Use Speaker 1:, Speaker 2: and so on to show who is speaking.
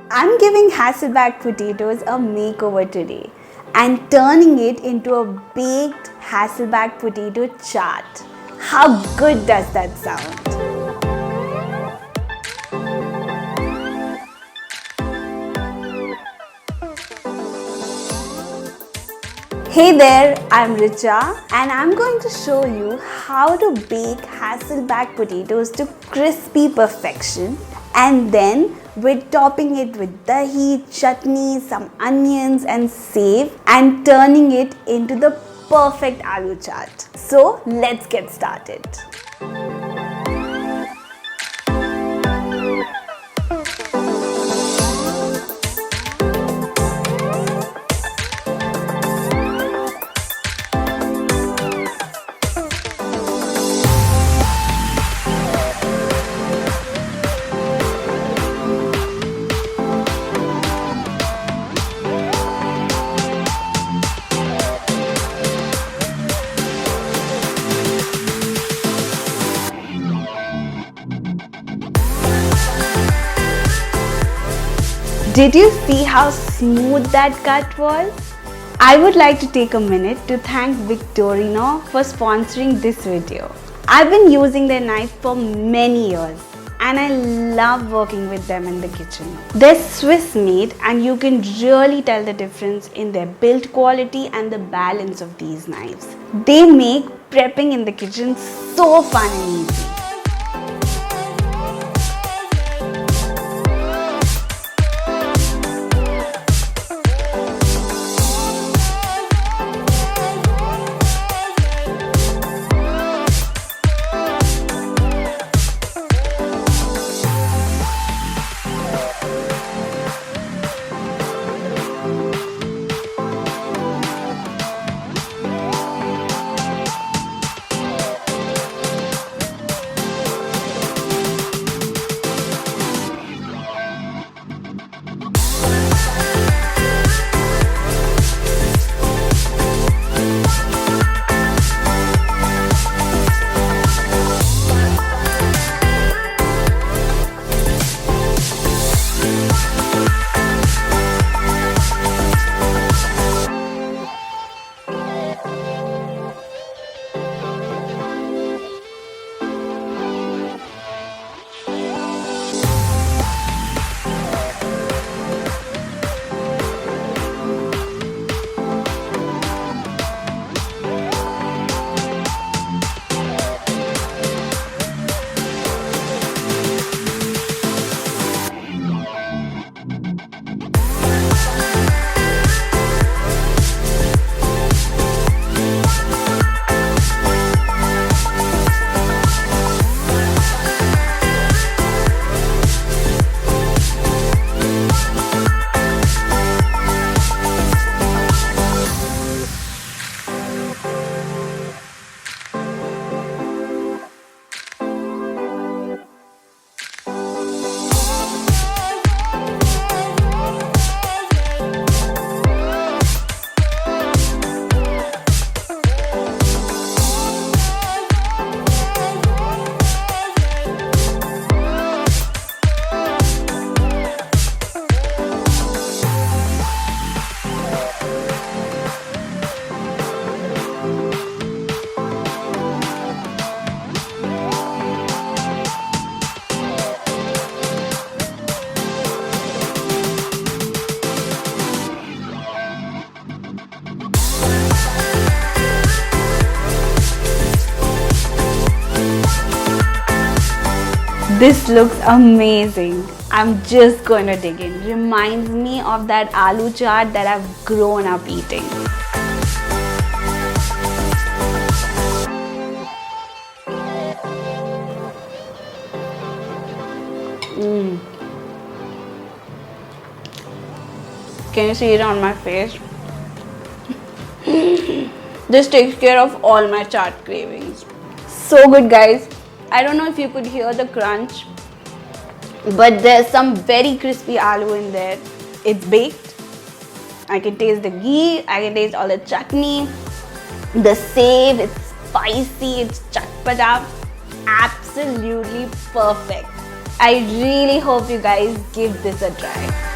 Speaker 1: I'm giving Hasselback potatoes a makeover today and turning it into a baked Hasselback potato chaat. How good does that sound? Hey there, I'm Richa and I'm going to show you how to bake Hasselback potatoes to crispy perfection, and then we're topping it with dahi, chutney, some onions and save and turning it into the perfect aloo chaat. So let's get started. Did you see how smooth that cut was? I would like to take a minute to thank Victorinox for sponsoring this video. I've been using their knife for many years and I love working with them in the kitchen. They're Swiss made and you can really tell the difference in their build quality and the balance of these knives. They make prepping in the kitchen so fun and easy. This looks amazing. I'm just going to dig in. Reminds me of that aloo chaat that I've grown up eating. Can you see it on my face? This takes care of all my chaat cravings. So good, guys. I don't know if you could hear the crunch, but there's some very crispy aloo in there. It's baked. I can taste the ghee, I can taste all the chutney, the save, it's spicy, it's chatpata. Absolutely perfect. I really hope you guys give this a try.